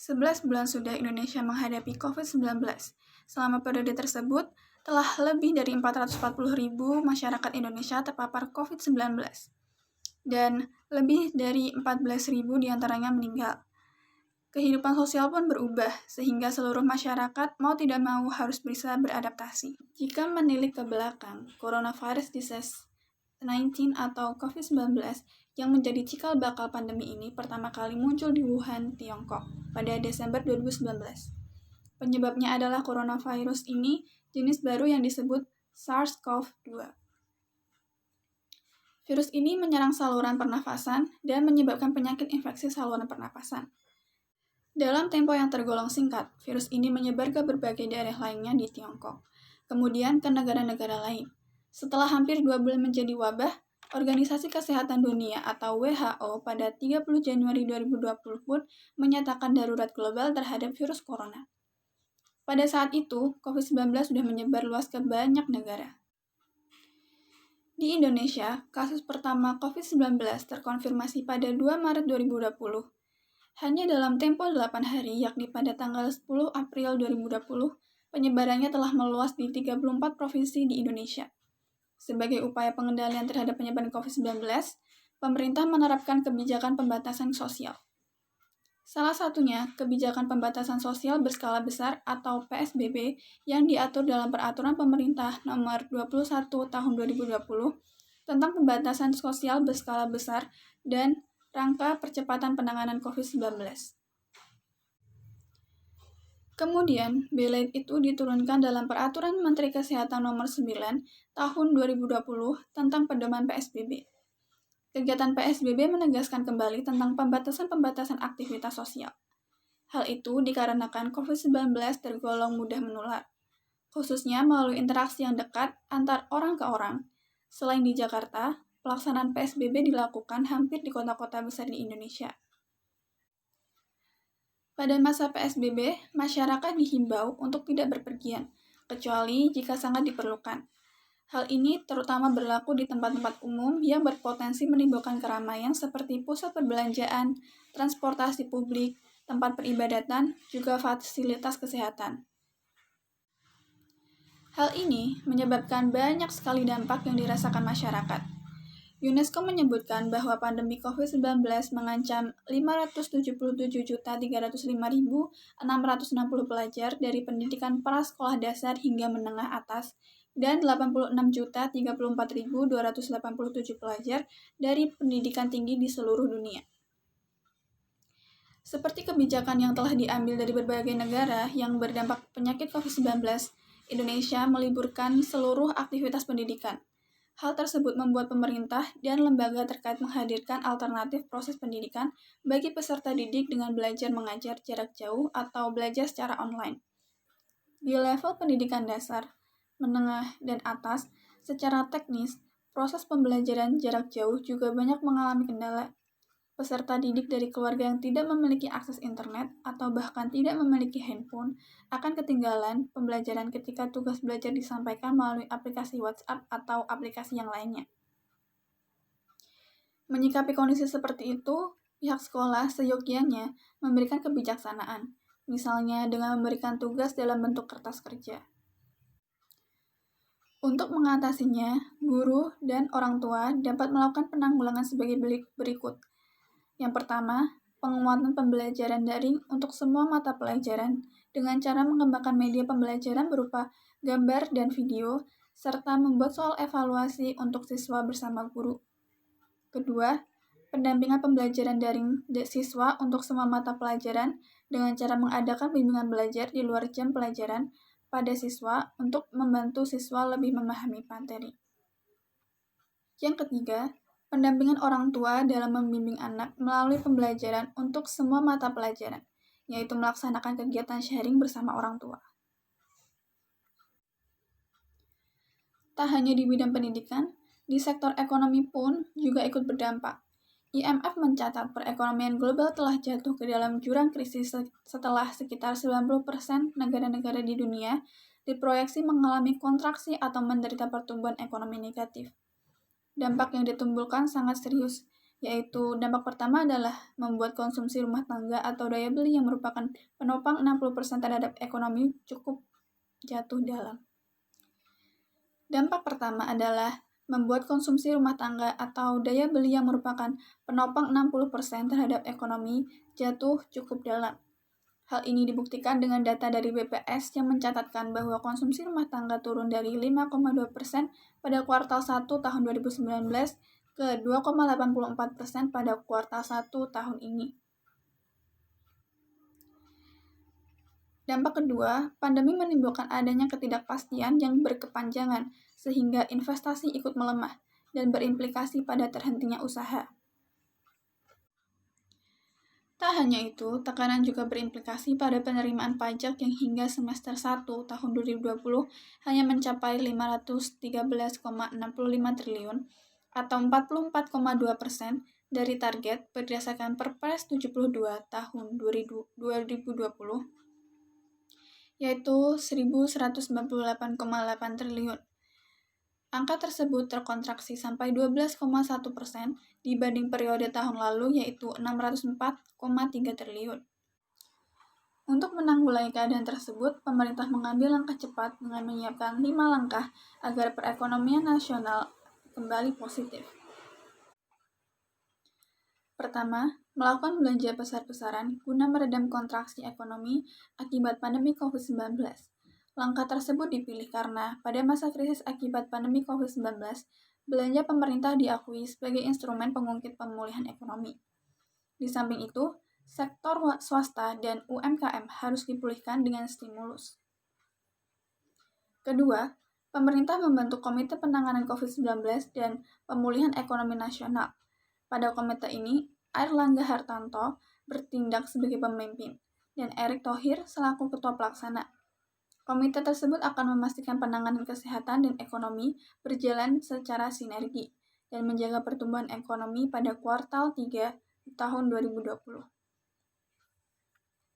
11 bulan sudah Indonesia menghadapi COVID-19. Selama periode tersebut, telah lebih dari 440.000 masyarakat Indonesia terpapar COVID-19 dan lebih dari 14.000 diantaranya meninggal. Kehidupan sosial pun berubah, sehingga seluruh masyarakat mau tidak mau harus bisa beradaptasi. Jika menilik ke belakang, coronavirus disease 19 atau COVID-19 yang menjadi cikal bakal pandemi ini pertama kali muncul di Wuhan, Tiongkok pada Desember 2019. Penyebabnya adalah coronavirus ini jenis baru yang disebut SARS-CoV-2. Virus ini menyerang saluran pernafasan dan menyebabkan penyakit infeksi saluran pernafasan. Dalam tempo yang tergolong singkat, virus ini menyebar ke berbagai daerah lainnya di Tiongkok, kemudian ke negara-negara lain. Setelah hampir 2 bulan menjadi wabah, Organisasi Kesehatan Dunia atau WHO pada 30 Januari 2020 pun menyatakan darurat global terhadap virus corona. Pada saat itu, COVID-19 sudah menyebar luas ke banyak negara. Di Indonesia, kasus pertama COVID-19 terkonfirmasi pada 2 Maret 2020. Hanya dalam tempo 8 hari, yakni pada tanggal 10 April 2020, penyebarannya telah meluas di 34 provinsi di Indonesia. Sebagai upaya pengendalian terhadap penyebaran COVID-19, pemerintah menerapkan kebijakan pembatasan sosial. Salah satunya, kebijakan pembatasan sosial berskala besar atau PSBB yang diatur dalam Peraturan Pemerintah Nomor 21 Tahun 2020 tentang pembatasan sosial berskala besar dan rangka percepatan penanganan COVID-19. Kemudian, belait itu diturunkan dalam Peraturan Menteri Kesehatan Nomor 9 Tahun 2020 tentang pedoman PSBB. Kegiatan PSBB menegaskan kembali tentang pembatasan aktivitas sosial. Hal itu dikarenakan COVID-19 tergolong mudah menular, khususnya melalui interaksi yang dekat antar orang ke orang. Selain di Jakarta, pelaksanaan PSBB dilakukan hampir di kota-kota besar di Indonesia. Pada masa PSBB, masyarakat dihimbau untuk tidak berpergian, kecuali jika sangat diperlukan. Hal ini terutama berlaku di tempat-tempat umum yang berpotensi menimbulkan keramaian seperti pusat perbelanjaan, transportasi publik, tempat peribadatan, juga fasilitas kesehatan. Hal ini menyebabkan banyak sekali dampak yang dirasakan masyarakat. UNESCO menyebutkan bahwa pandemi COVID-19 mengancam 577.305.660 pelajar dari pendidikan prasekolah dasar hingga menengah atas dan 86.034.287 pelajar dari pendidikan tinggi di seluruh dunia. Seperti kebijakan yang telah diambil dari berbagai negara yang berdampak penyakit COVID-19, Indonesia meliburkan seluruh aktivitas pendidikan. Hal tersebut membuat pemerintah dan lembaga terkait menghadirkan alternatif proses pendidikan bagi peserta didik dengan belajar mengajar jarak jauh atau belajar secara online. Di level pendidikan dasar, menengah, dan atas, secara teknis, proses pembelajaran jarak jauh juga banyak mengalami kendala. Peserta didik dari keluarga yang tidak memiliki akses internet atau bahkan tidak memiliki handphone akan ketinggalan pembelajaran ketika tugas belajar disampaikan melalui aplikasi WhatsApp atau aplikasi yang lainnya. Menyikapi kondisi seperti itu, pihak sekolah seyogyanya memberikan kebijaksanaan, misalnya dengan memberikan tugas dalam bentuk kertas kerja. Untuk mengatasinya, guru dan orang tua dapat melakukan penanggulangan sebagai berikut. Yang pertama, penguatan pembelajaran daring untuk semua mata pelajaran dengan cara mengembangkan media pembelajaran berupa gambar dan video, serta membuat soal evaluasi untuk siswa bersama guru. Kedua, pendampingan pembelajaran daring siswa untuk semua mata pelajaran dengan cara mengadakan bimbingan belajar di luar jam pelajaran pada siswa untuk membantu siswa lebih memahami materi. Yang ketiga, pendampingan orang tua dalam membimbing anak melalui pembelajaran untuk semua mata pelajaran, yaitu melaksanakan kegiatan sharing bersama orang tua. Tak hanya di bidang pendidikan, di sektor ekonomi pun juga ikut berdampak. IMF mencatat perekonomian global telah jatuh ke dalam jurang krisis setelah sekitar 90% negara-negara di dunia diproyeksi mengalami kontraksi atau menderita pertumbuhan ekonomi negatif. Dampak yang ditimbulkan sangat serius, yaitu dampak pertama adalah membuat konsumsi rumah tangga atau daya beli yang merupakan penopang 60% terhadap ekonomi cukup jatuh dalam. Dampak pertama adalah membuat konsumsi rumah tangga atau daya beli yang merupakan penopang 60% terhadap ekonomi jatuh cukup dalam. Hal ini dibuktikan dengan data dari BPS yang mencatatkan bahwa konsumsi rumah tangga turun dari 5,2% pada kuartal 1 tahun 2019 ke 2,84% pada kuartal 1 tahun ini. Dampak kedua, pandemi menimbulkan adanya ketidakpastian yang berkepanjangan, sehingga investasi ikut melemah dan berimplikasi pada terhentinya usaha. Tak hanya itu, tekanan juga berimplikasi pada penerimaan pajak yang hingga semester 1 tahun 2020 hanya mencapai 513,65 triliun atau 44,2% dari target berdasarkan Perpres 72 tahun 2020, yaitu 1.198,8 triliun. Angka tersebut terkontraksi sampai 12,1% dibanding periode tahun lalu, yaitu 604,3 triliun. Untuk menanggulangi keadaan tersebut, pemerintah mengambil langkah cepat dengan menyiapkan 5 langkah agar perekonomian nasional kembali positif. Pertama, melakukan belanja besar-besaran guna meredam kontraksi ekonomi akibat pandemi COVID-19. Langkah tersebut dipilih karena pada masa krisis akibat pandemi COVID-19, belanja pemerintah diakui sebagai instrumen pengungkit pemulihan ekonomi. Di samping itu, sektor swasta dan UMKM harus dipulihkan dengan stimulus. Kedua, pemerintah membentuk Komite Penanganan COVID-19 dan Pemulihan Ekonomi Nasional. Pada komite ini, Airlangga Hartarto bertindak sebagai pemimpin, dan Erick Thohir selaku ketua pelaksana. Komite tersebut akan memastikan penanganan kesehatan dan ekonomi berjalan secara sinergi dan menjaga pertumbuhan ekonomi pada kuartal 3 tahun 2020.